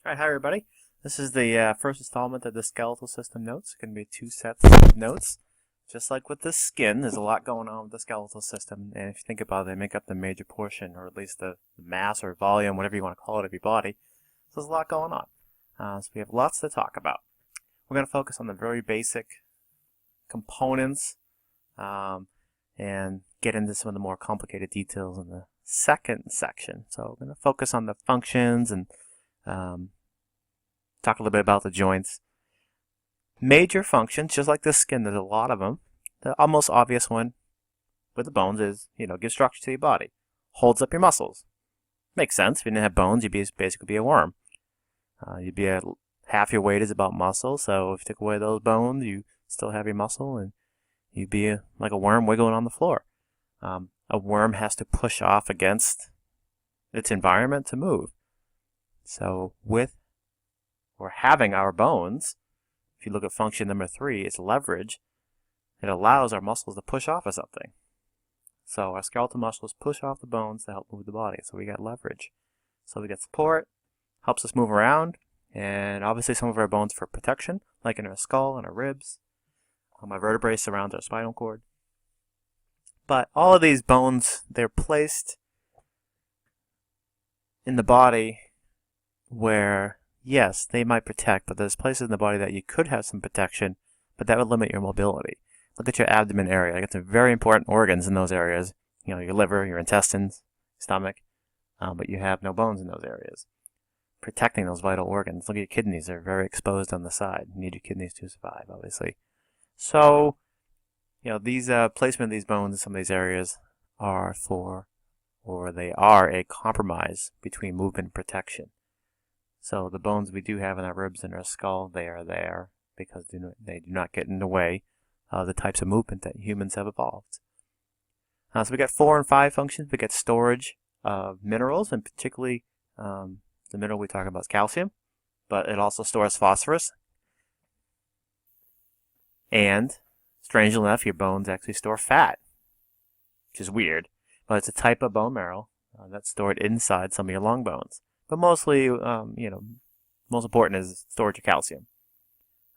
Alright, hi everybody. This is the first installment of the skeletal system notes. It's going to be 2 sets of notes. Just like with the skin, there's a lot going on with the skeletal system, and if you think about it, they make up the major portion, or at least the mass or volume, whatever you want to call it, of your body. So there's a lot going on. So we have lots to talk about. We're going to focus on the very basic components and get into some of the more complicated details in the second section. So we're going to focus on the functions and talk a little bit about the joints. Major functions, just like the skin, there's a lot of them. The almost obvious one with the bones is, give structure to your body. Holds up your muscles. Makes sense. If you didn't have bones, you'd basically be a worm. Half your weight is about muscle, so if you take away those bones, you still have your muscle, and you'd be like a worm wiggling on the floor. A worm has to push off against its environment to move. So with or having our bones, if you look at function number 3, it's leverage. It allows our muscles to push off of something. So our skeletal muscles push off the bones to help move the body. So we got leverage. So we get support, helps us move around, and obviously some of our bones for protection, like in our skull and our ribs. Our vertebrae surround our spinal cord. But all of these bones, they're placed in the body where, yes, they might protect, but there's places in the body that you could have some protection, but that would limit your mobility. Look at your abdomen area. You got some very important organs in those areas. Your liver, your intestines, stomach, but you have no bones in those areas. Protecting those vital organs. Look at your kidneys. They're very exposed on the side. You need your kidneys to survive, obviously. So, these placement of these bones in some of these areas are they are a compromise between movement and protection. So the bones we do have in our ribs and our skull, they are there because they do not get in the way of the types of movement that humans have evolved. So we got 4 and 5 functions. We got storage of minerals, and particularly the mineral we talk about is calcium, but it also stores phosphorus. And strangely enough, your bones actually store fat, which is weird, but it's a type of bone marrow that's stored inside some of your long bones. But mostly, most important is storage of calcium.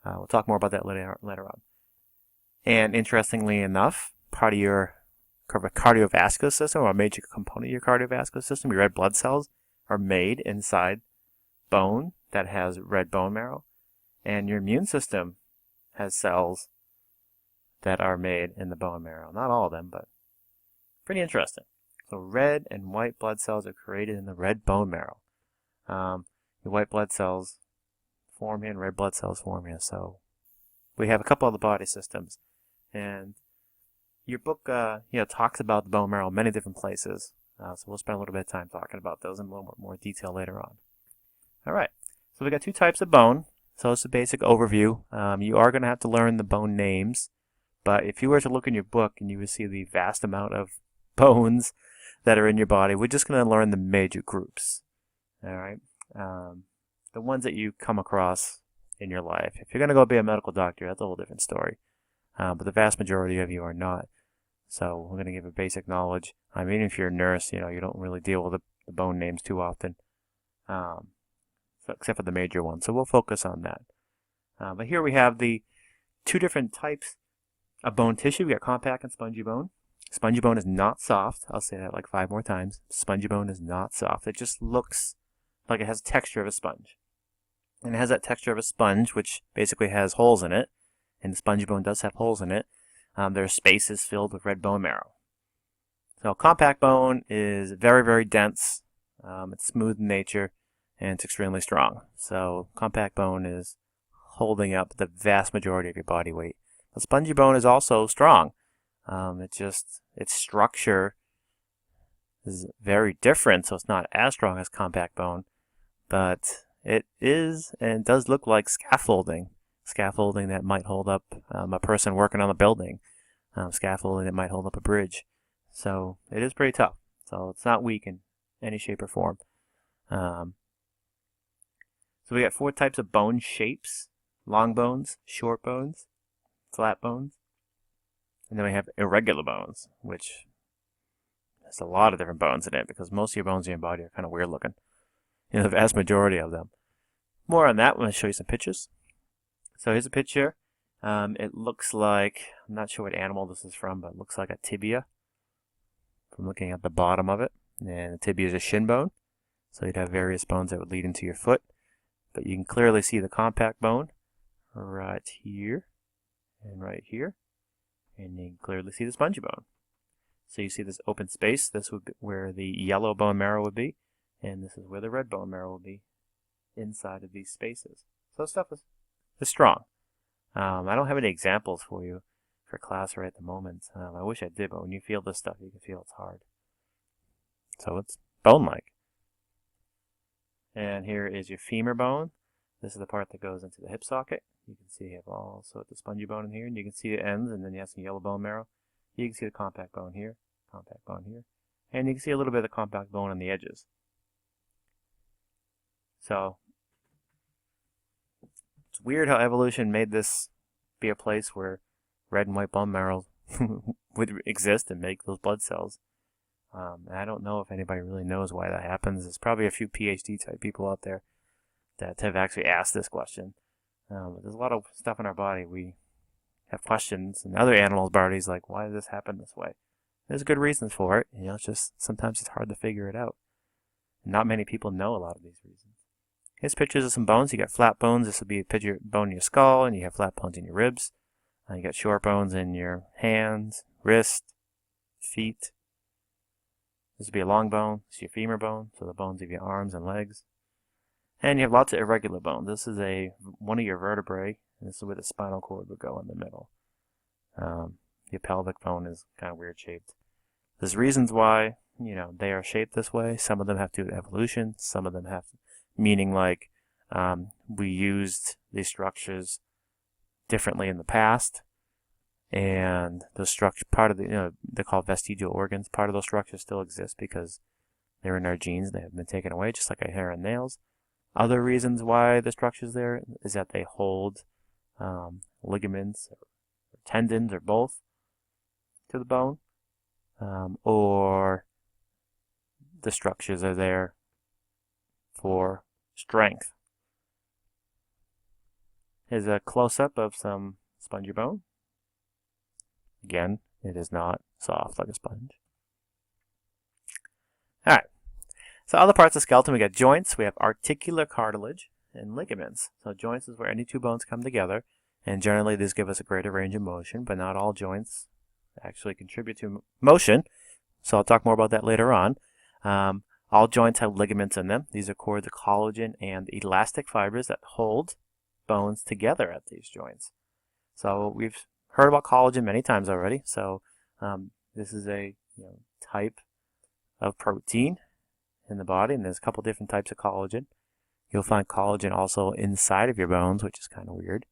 We'll talk more about that later on. And interestingly enough, part of your cardiovascular system, or a major component of your cardiovascular system, your red blood cells, are made inside bone that has red bone marrow. And your immune system has cells that are made in the bone marrow. Not all of them, but pretty interesting. So red and white blood cells are created in the red bone marrow. Your white blood cells form here and red blood cells form here. So we have a couple of the body systems. And your book talks about the bone marrow in many different places. So we'll spend a little bit of time talking about those in a little more detail later on. All right. So we got 2 types of bone. So it's a basic overview. You are going to have to learn the bone names. But if you were to look in your book and you would see the vast amount of bones that are in your body, we're just going to learn the major groups. All right. The ones that you come across in your life. If you're going to go be a medical doctor, that's a whole different story. But the vast majority of you are not. So we're going to give a basic knowledge. Even if you're a nurse, you don't really deal with the bone names too often, except for the major ones. So we'll focus on that. But here we have the 2 different types of bone tissue. We got compact and spongy bone. Spongy bone is not soft. I'll say that like 5 more times. Spongy bone is not soft. It just looks like it has the texture of a sponge. And it has that texture of a sponge, which basically has holes in it. And the spongy bone does have holes in it. There are spaces filled with red bone marrow. So compact bone is very, very dense. It's smooth in nature, and it's extremely strong. So compact bone is holding up the vast majority of your body weight. The spongy bone is also strong. Its structure is very different, so it's not as strong as compact bone, but it is and does look like scaffolding that might hold up a person working on a building, scaffolding that might hold up a bridge. So it is pretty tough. So it's not weak in any shape or form. So we got 4 types of bone shapes: long bones, short bones, flat bones, and then we have irregular bones, which has a lot of different bones in it, because most of your bones in your body are kind of weird looking. The vast majority of them. More on that, I'm going to show you some pictures. So here's a picture. It looks like, I'm not sure what animal this is from, but it looks like a tibia from looking at the bottom of it. And the tibia is a shin bone. So you'd have various bones that would lead into your foot. But you can clearly see the compact bone right here and right here. And you can clearly see the spongy bone. So you see this open space. This would be where the yellow bone marrow would be. And this is where the red bone marrow will be inside of these spaces. So stuff is strong. I don't have any examples for you for class right at the moment. I wish I did, but when you feel this stuff, you can feel it's hard. So it's bone-like. And here is your femur bone. This is the part that goes into the hip socket. You can see you have also the spongy bone in here, and you can see the ends, and then you have some yellow bone marrow. You can see the compact bone here, and you can see a little bit of the compact bone on the edges. So it's weird how evolution made this be a place where red and white bone marrow would exist and make those blood cells. I don't know if anybody really knows why that happens. There's probably a few PhD type people out there that have actually asked this question. But there's a lot of stuff in our body we have questions, and other animals' bodies like, why does this happen this way? There's good reasons for it. It's just sometimes it's hard to figure it out. Not many people know a lot of these reasons. Here's pictures of some bones. You got flat bones. This would be a picture bone in your skull, and you have flat bones in your ribs. You got short bones in your hands, wrist, feet. This would be a long bone. This is your femur bone, so the bones of your arms and legs. And you have lots of irregular bones. This is one of your vertebrae, and this is where the spinal cord would go in the middle. Your pelvic bone is kind of weird shaped. There's reasons why, they are shaped this way. Some of them have to do with evolution. Some of them have meaning like we used these structures differently in the past, and the structure, part of the, they're called vestigial organs. Part of those structures still exist because they're in our genes. They have been taken away, just like our hair and nails. Other reasons why the structure's there is that they hold ligaments or tendons or both to the bone, or the structures are there for strength. Here's a close-up of some spongy bone. Again, it is not soft like a sponge. Alright, so other parts of the skeleton, we got joints, we have articular cartilage, and ligaments. So joints is where any two bones come together, and generally these give us a greater range of motion, but not all joints actually contribute to motion. So I'll talk more about that later on. All joints have ligaments in them. These are cords of collagen and elastic fibers that hold bones together at these joints. So we've heard about collagen many times already. So this is a type of protein in the body, and there's a couple different types of collagen. You'll find collagen also inside of your bones, which is kind of weird,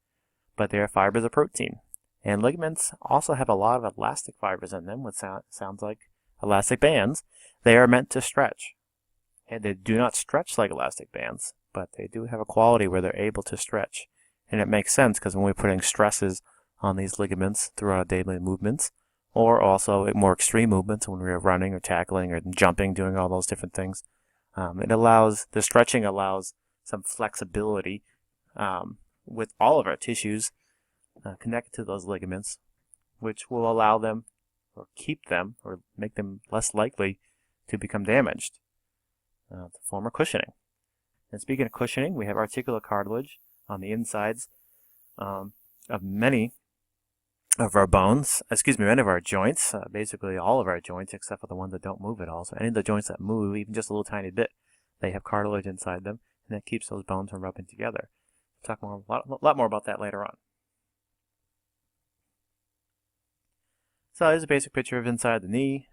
but they are fibers of protein. And ligaments also have a lot of elastic fibers in them, which sounds like elastic bands. They are meant to stretch. And they do not stretch like elastic bands, but they do have a quality where they're able to stretch. And it makes sense because when we're putting stresses on these ligaments through our daily movements, or also more extreme movements when we're running or tackling or jumping, doing all those different things, the stretching allows some flexibility with all of our tissues connected to those ligaments, which will allow them or keep them or make them less likely to become damaged, to form a cushioning. And speaking of cushioning, we have articular cartilage on the insides of many of our bones, many of our joints, basically all of our joints except for the ones that don't move at all. So any of the joints that move, even just a little tiny bit, they have cartilage inside them, and that keeps those bones from rubbing together. We'll talk a lot more about that later on. So here's a basic picture of inside the knee.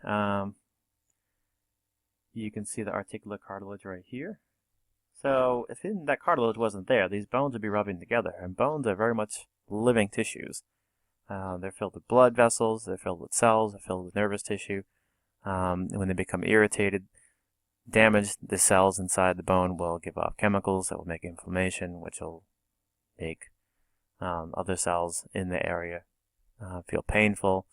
You can see the articular cartilage right here. So if that cartilage wasn't there, these bones would be rubbing together, and bones are very much living tissues. They're filled with blood vessels, they're filled with cells, they're filled with nervous tissue. And when they become irritated, damaged, the cells inside the bone will give off chemicals that will make inflammation, which will make other cells in the area feel painful.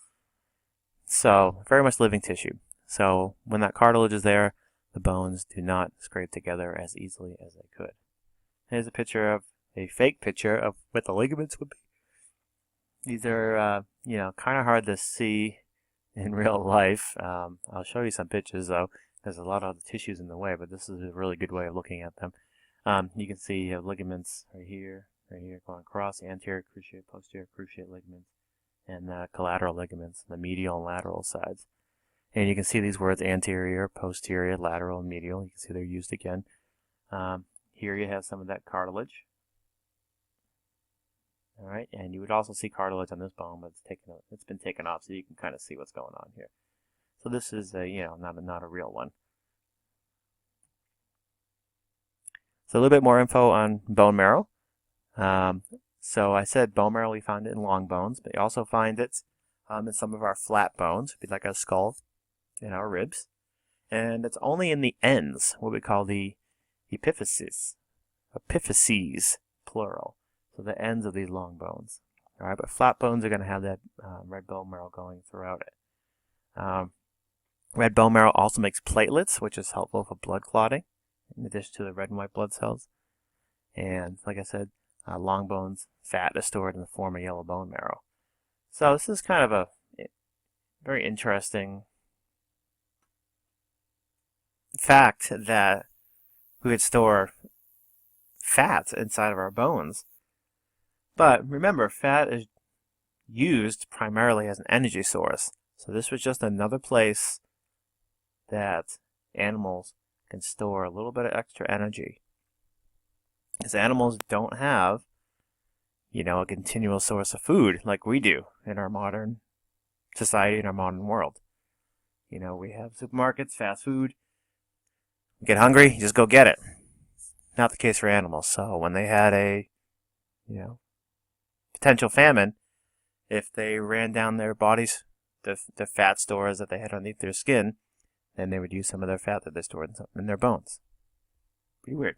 So very much living tissue. So when that cartilage is there, the bones do not scrape together as easily as they could. Here's a picture of a fake picture of what the ligaments would be. These are, kind of hard to see in real life. I'll show you some pictures though. There's a lot of the tissues in the way, but this is a really good way of looking at them. You can see you have ligaments right here, going across the anterior cruciate, posterior cruciate ligaments, and collateral ligaments, the medial and lateral sides. And you can see these words anterior, posterior, lateral, and medial. You can see they're used again. Here you have some of that cartilage. All right, and you would also see cartilage on this bone, but it's been taken off, so you can kind of see what's going on here. So this is not a real one. So a little bit more info on bone marrow. So I said bone marrow, we found it in long bones, but you also find it in some of our flat bones, like our skull and our ribs. And it's only in the ends, what we call the epiphyses, plural. So the ends of these long bones. All right, but flat bones are going to have that red bone marrow going throughout it. Red bone marrow also makes platelets, which is helpful for blood clotting, in addition to the red and white blood cells. And like I said, long bones, fat is stored in the form of yellow bone marrow. So this is kind of a very interesting fact that we could store fat inside of our bones. But remember, fat is used primarily as an energy source. So this was just another place that animals can store a little bit of extra energy. Because animals don't have, a continual source of food like we do in our modern society, in our modern world. We have supermarkets, fast food. You get hungry, you just go get it. Not the case for animals. So when they had a, potential famine, if they ran down their bodies, the fat stores that they had underneath their skin, then they would use some of their fat that they stored in their bones. Pretty weird.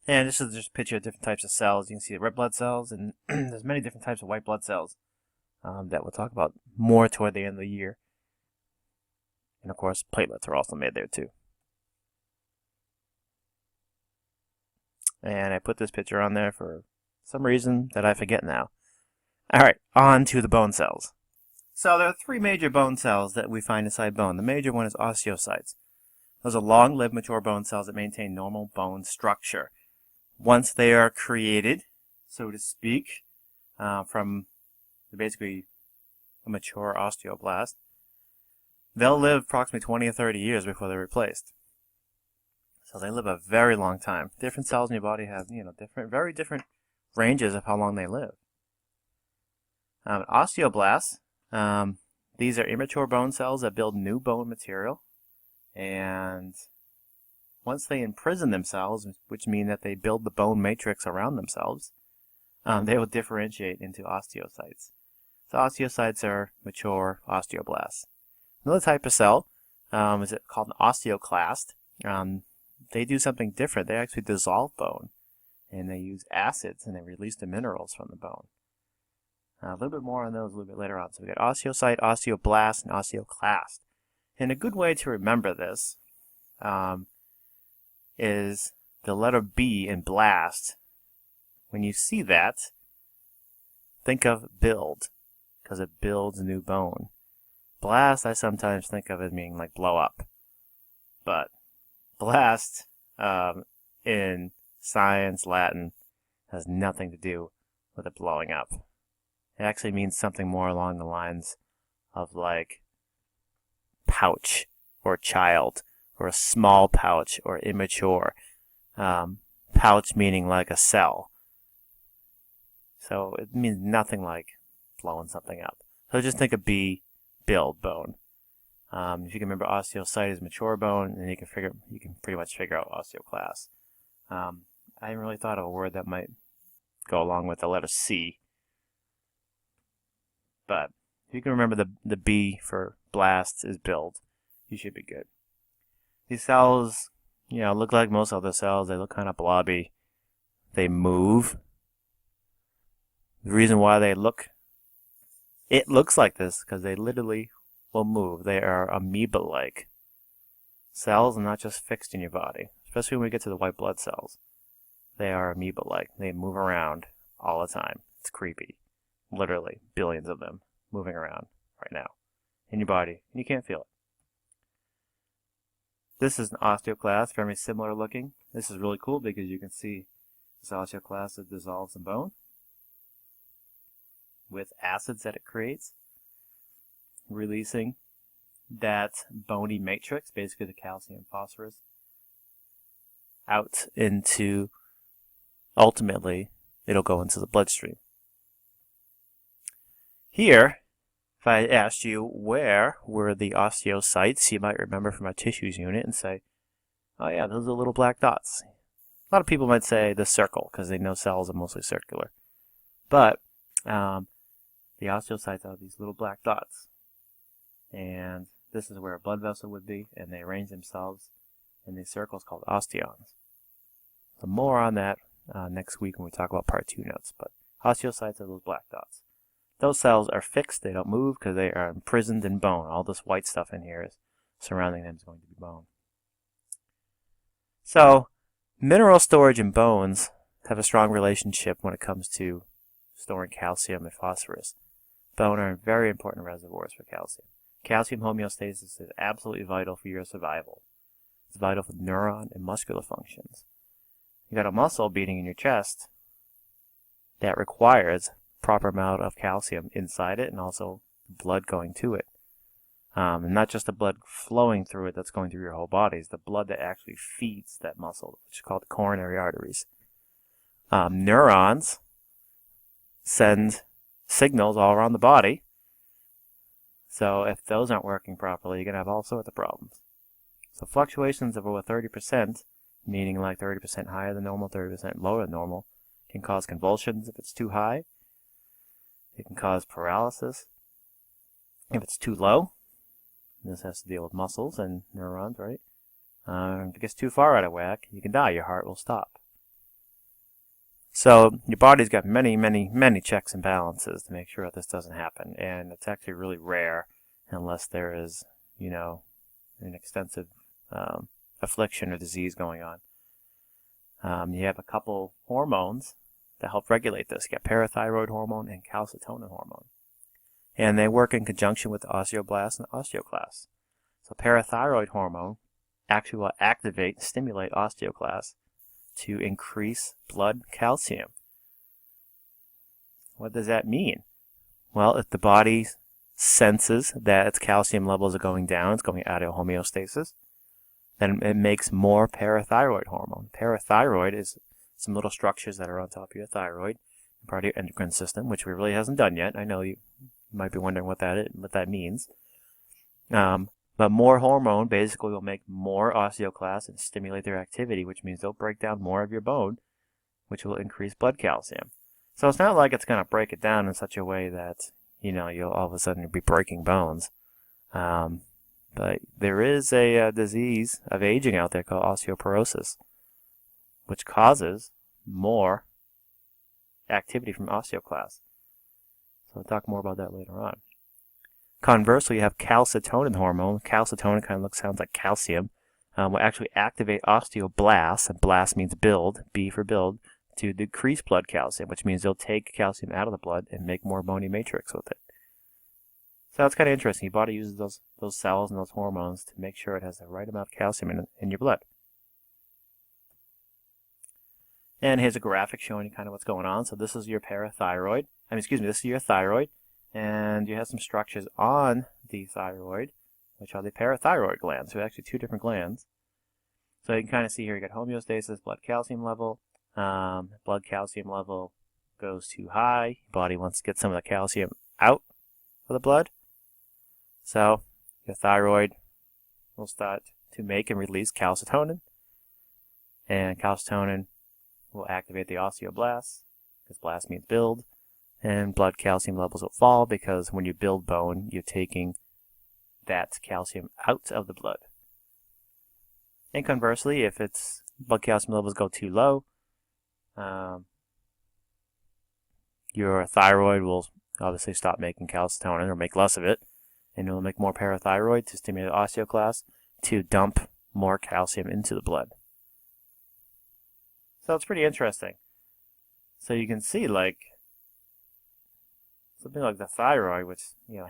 And this is just a picture of different types of cells. You can see the red blood cells, and there's many different types of white blood cells that we'll talk about more toward the end of the year. And of course, platelets are also made there too. And I put this picture on there for some reason that I forget now. Alright, on to the bone cells. So there are three major bone cells that we find inside bone. The major one is osteocytes. Those are long-lived mature bone cells that maintain normal bone structure. Once they are created, so to speak, from basically a mature osteoblast, they'll live approximately 20 or 30 years before they're replaced. So they live a very long time. Different cells in your body have, very different ranges of how long they live. Osteoblasts, these are immature bone cells that build new bone material. And once they imprison themselves, which means that they build the bone matrix around themselves, they will differentiate into osteocytes. So osteocytes are mature osteoblasts. Another type of cell is called an osteoclast. They do something different. They actually dissolve bone, and they use acids, and they release the minerals from the bone. A little bit more on those a little bit later on. So we got osteocyte, osteoblast, and osteoclast. And a good way to remember this is the letter B in blast. When you see that, think of build, because it builds new bone. Blast, I sometimes think of as meaning like blow up. But blast, in science, Latin, has nothing to do with it blowing up. It actually means something more along the lines of like pouch or child or a small pouch or immature. Pouch meaning like a cell. So it means nothing like blowing something up. So just think of B, build, bone. If you can remember, osteocyte is mature bone, and you can pretty much figure out osteoclast. I haven't really thought of a word that might go along with the letter C. But if you can remember the B for blast is build, you should be good. These cells, look like most other cells. They look kind of blobby. They move. The reason why it looks like this, because they literally will move. They are amoeba-like cells and not just fixed in your body. especially when we get to the white blood cells. They are amoeba-like. They move around all the time. It's creepy. Literally, billions of them moving around right now in your body, and you can't feel it. This is an osteoclast, very similar looking. This is really cool because you can see this osteoclast that dissolves in bone with acids that it creates, releasing that bony matrix, basically the calcium and phosphorus, out into, ultimately, it'll go into the bloodstream. Here, if I asked you where were the osteocytes, you might remember from our tissues unit and say, oh yeah, those are little black dots. A lot of people might say the circle because they know cells are mostly circular. But the osteocytes are these little black dots. And this is where a blood vessel would be, and they arrange themselves in these circles called osteons. So more on that next week when we talk about part 2 notes. But osteocytes are those black dots. Those cells are fixed, they don't move because they are imprisoned in bone. All this white stuff in here is surrounding them is going to be bone. So, mineral storage in bones have a strong relationship when it comes to storing calcium and phosphorus. Bone are very important reservoirs for calcium. Calcium homeostasis is absolutely vital for your survival. It's vital for neuron and muscular functions. You got a muscle beating in your chest that requires proper amount of calcium inside it and also blood going to it. And not just the blood flowing through it that's going through your whole body, it's the blood that actually feeds that muscle, which is called the coronary arteries. Neurons send signals all around the body. So if those aren't working properly, you're going to have all sorts of problems. So fluctuations of over 30%, meaning like 30% higher than normal, 30% lower than normal, can cause convulsions if it's too high. It can cause paralysis if it's too low. This has to deal with muscles and neurons, right? If it gets too far out of whack, you can die. Your heart will stop. So your body's got many, many, many checks and balances to make sure that this doesn't happen. And it's actually really rare unless there is, an extensive affliction or disease going on. You have a couple hormones that help regulate this. You got parathyroid hormone and calcitonin hormone. And they work in conjunction with the osteoblasts and osteoclasts. So parathyroid hormone actually will activate and stimulate osteoclasts to increase blood calcium. What does that mean? Well, if the body senses that its calcium levels are going down, it's going out of homeostasis, then it makes more parathyroid hormone. Parathyroid is some little structures that are on top of your thyroid, part of your endocrine system, which we really hasn't done yet. I know you might be wondering what that means. But more hormone basically will make more osteoclasts and stimulate their activity, which means they'll break down more of your bone, which will increase blood calcium. So it's not like it's going to break it down in such a way that, you'll all of a sudden be breaking bones. But there is a disease of aging out there called osteoporosis, which causes more activity from osteoclasts. So we'll talk more about that later on. Conversely, you have calcitonin hormone. Calcitonin sounds like calcium. Will actually activate osteoblasts, and blast means build, B for build, to decrease blood calcium, which means they'll take calcium out of the blood and make more bony matrix with it. So that's kind of interesting. Your body uses those cells and those hormones to make sure it has the right amount of calcium in your blood. And here's a graphic showing you kind of what's going on. So this is your parathyroid. This is your thyroid. And you have some structures on the thyroid, which are the parathyroid glands. So actually 2 different glands. So you can kind of see here, you got homeostasis, blood calcium level. Blood calcium level goes too high. Your body wants to get some of the calcium out of the blood. So your thyroid will start to make and release calcitonin. And calcitonin will activate the osteoblasts, because blast means build. And blood calcium levels will fall because when you build bone, you're taking that calcium out of the blood. And conversely, if its blood calcium levels go too low, your thyroid will obviously stop making calcitonin or make less of it, and it will make more parathyroid to stimulate osteoclasts to dump more calcium into the blood. So it's pretty interesting. So you can see like something like the thyroid, which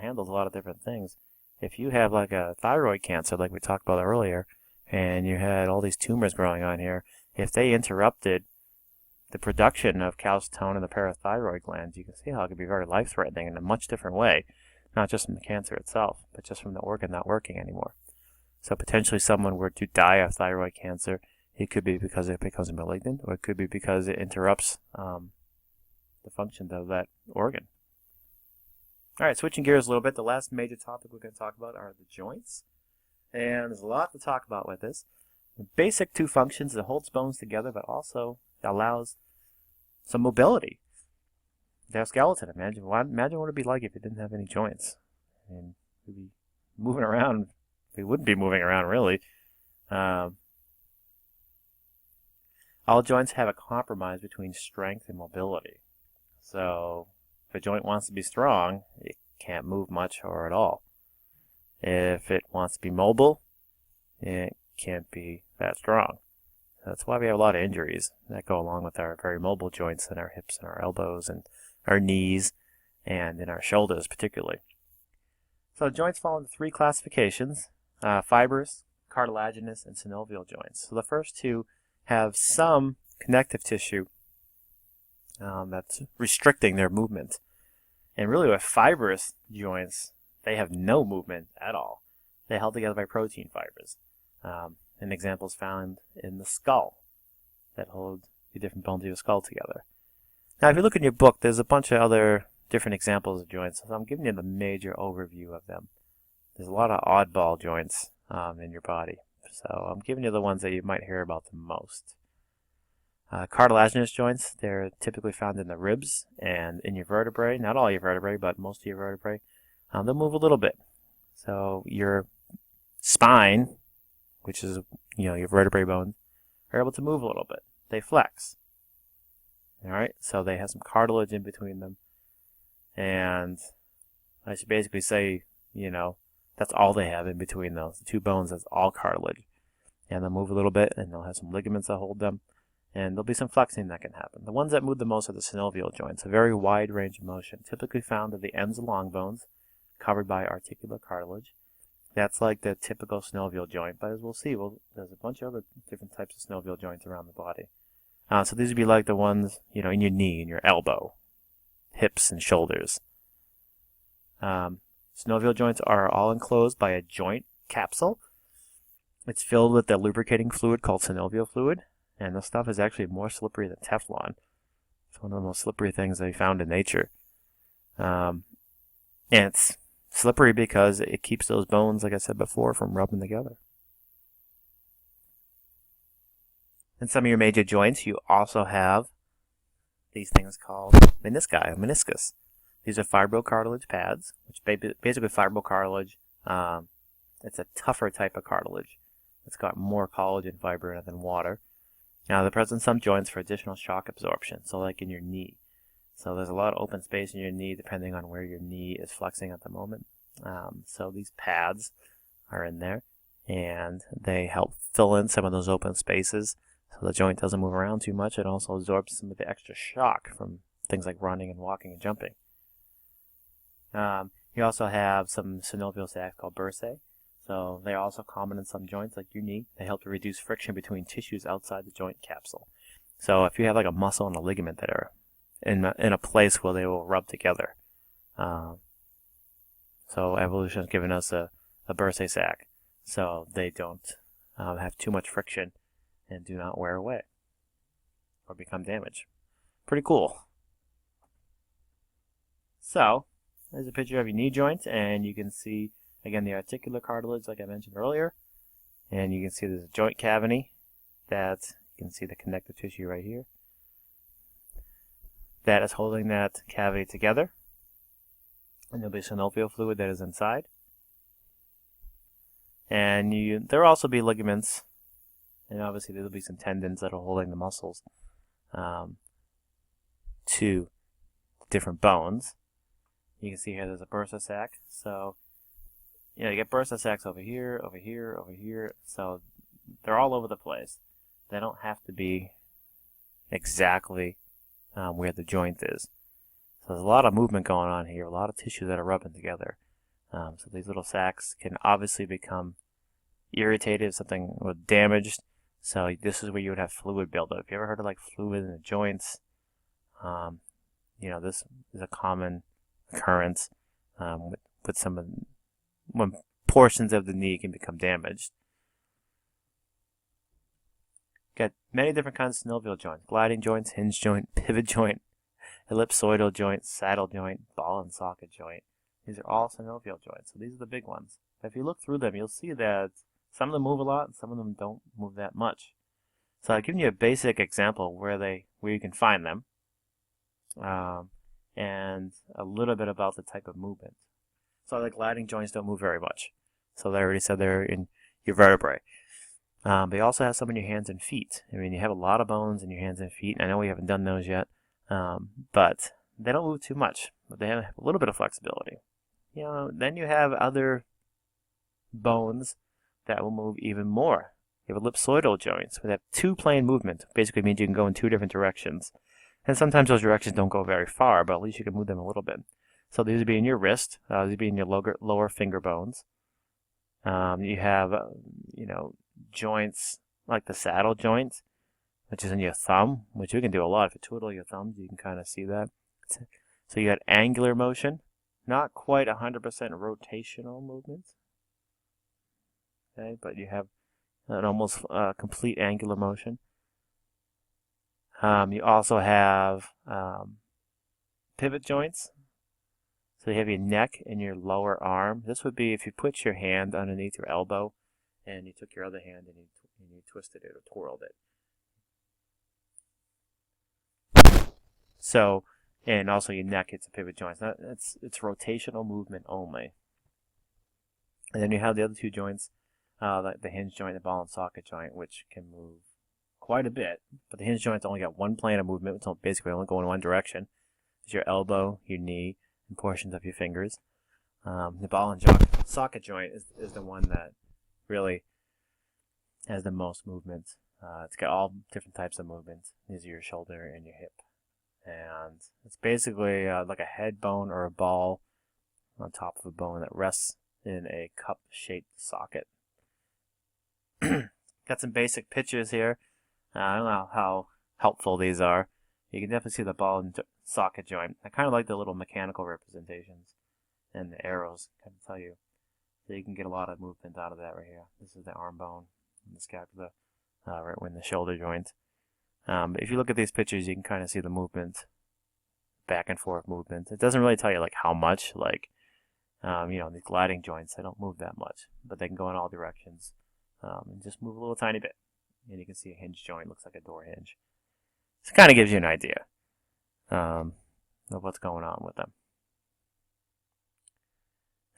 handles a lot of different things. If you have like a thyroid cancer, like we talked about earlier, and you had all these tumors growing on here, if they interrupted the production of calcitonin in the parathyroid glands, you can see how it could be very life-threatening in a much different way, not just from the cancer itself, but just from the organ not working anymore. So potentially someone were to die of thyroid cancer, it could be because it becomes malignant, or it could be because it interrupts the functions of that organ. All right, switching gears a little bit, the last major topic we're going to talk about are the joints. And there's a lot to talk about with this. The basic two functions, it holds bones together, but also allows some mobility. Their skeleton, imagine what it'd be like if it didn't have any joints. I mean, we'd be moving around. We wouldn't be moving around, really. All joints have a compromise between strength and mobility. So if a joint wants to be strong, it can't move much or at all. If it wants to be mobile, it can't be that strong. That's why we have a lot of injuries that go along with our very mobile joints in our hips and our elbows and our knees and in our shoulders particularly. So joints fall into three classifications: fibrous, cartilaginous, and synovial joints. So the first two have some connective tissue that's restricting their movement. And really with fibrous joints, they have no movement at all. They're held together by protein fibers. An example is found in the skull that hold the different bones of your skull together. Now, if you look in your book, there's a bunch of other different examples of joints. So I'm giving you the major overview of them. There's a lot of oddball joints in your body. So I'm giving you the ones that you might hear about the most. Cartilaginous joints, they're typically found in the ribs and in your vertebrae. Not all your vertebrae, but most of your vertebrae. They'll move a little bit. So your spine, which is your vertebrae bones, are able to move a little bit. They flex. All right, so they have some cartilage in between them, and I should basically say, that's all they have in between those. The two bones, that's all cartilage, and they'll move a little bit, and they'll have some ligaments that hold them, and there'll be some flexing that can happen. The ones that move the most are the synovial joints, a very wide range of motion, typically found at the ends of long bones, covered by articular cartilage. That's like the typical synovial joint, but as we'll see, there's a bunch of other different types of synovial joints around the body. So these would be like the ones, in your knee, in your elbow, hips, and shoulders. Synovial joints are all enclosed by a joint capsule. It's filled with a lubricating fluid called synovial fluid, and this stuff is actually more slippery than Teflon. It's one of the most slippery things they found in nature. And it's slippery because it keeps those bones, like I said before, from rubbing together. In some of your major joints, you also have these things called menisci, or meniscus. These are fibrocartilage pads, which basically fibrocartilage, it's a tougher type of cartilage. It's got more collagen fiber in it than water. Now, they're present in some joints for additional shock absorption, so like in your knee. So there's a lot of open space in your knee depending on where your knee is flexing at the moment. So these pads are in there, and they help fill in some of those open spaces so the joint doesn't move around too much. It also absorbs some of the extra shock from things like running and walking and jumping. You also have some synovial sacs called bursae. So they're also common in some joints like your knee. They help to reduce friction between tissues outside the joint capsule. So if you have like a muscle and a ligament that are in a place where they will rub together. So evolution has given us a bursae sac, so they don't have too much friction and do not wear away or become damaged. Pretty cool. So there's a picture of your knee joint, and you can see again the articular cartilage like I mentioned earlier, and you can see there's a joint cavity that you can see the connective tissue right here that is holding that cavity together, and there'll be synovial fluid that is inside, and there'll also be ligaments, and obviously there'll be some tendons that are holding the muscles to different bones. You can see here there's a bursa sac, so you get bursa sacs over here, over here, over here, so they're all over the place. They don't have to be exactly where the joint is. So there's a lot of movement going on here, a lot of tissue that are rubbing together. So these little sacs can obviously become irritated if something was damaged. So this is where you would have fluid buildup. If you ever heard of like fluid in the joints, this is a common occurrence with some of when portions of the knee can become damaged. Got many different kinds of synovial joints: gliding joints, hinge joint, pivot joint, ellipsoidal joint, saddle joint, ball and socket joint. These are all synovial joints, so these are the big ones. If you look through them, you'll see that some of them move a lot and some of them don't move that much. So I've given you a basic example where you can find them, and a little bit about the type of movement. So the gliding joints don't move very much. So I already said they're in your vertebrae. But you also have some in your hands and feet. I mean, you have a lot of bones in your hands and feet. I know we haven't done those yet, but they don't move too much. But they have a little bit of flexibility. Then you have other bones that will move even more. You have ellipsoidal joints, where they have two-plane movement. Basically means you can go in two different directions. And sometimes those directions don't go very far, but at least you can move them a little bit. So these would be in your wrist. These would be in your lower finger bones. You have, joints like the saddle joint, which is in your thumb, which you can do a lot. If you twiddle your thumbs, you can kind of see that. So you got angular motion, not quite 100% rotational movement. Okay, but you have an almost complete angular motion. You also have pivot joints. So you have your neck and your lower arm. This would be if you put your hand underneath your elbow and you took your other hand and you twisted it or twirled it. So, and also your neck, it's a pivot joint. It's rotational movement only. And then you have the other two joints, like the hinge joint, the ball and socket joint, which can move quite a bit. But the hinge joint's only got one plane of movement. It's basically only going in one direction. It's your elbow, your knee, and portions of your fingers. The ball and socket joint is the one that really has the most movement. It's got all different types of movement. These are your shoulder and your hip. And it's basically like a head bone or a ball on top of a bone that rests in a cup-shaped socket. Got some basic pictures here. I don't know how helpful these are. You can definitely see the ball and socket joint. I kind of like the little mechanical representations and the arrows kind of tell you. So you can get a lot of movement out of that right here. This is the arm bone and the scapula, right in the shoulder joint. But if you look at these pictures, you can kind of see the movement, back and forth movement. It doesn't really tell you like how much, like, these gliding joints, they don't move that much, but they can go in all directions and just move a little tiny bit. And you can see a hinge joint, looks like a door hinge. So it kind of gives you an idea of what's going on with them.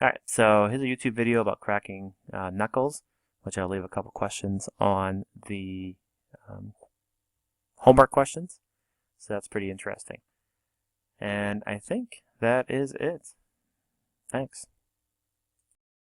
Alright, so here's a YouTube video about cracking knuckles, which I'll leave a couple questions on the homework questions. So that's pretty interesting. And I think that is it. Thanks.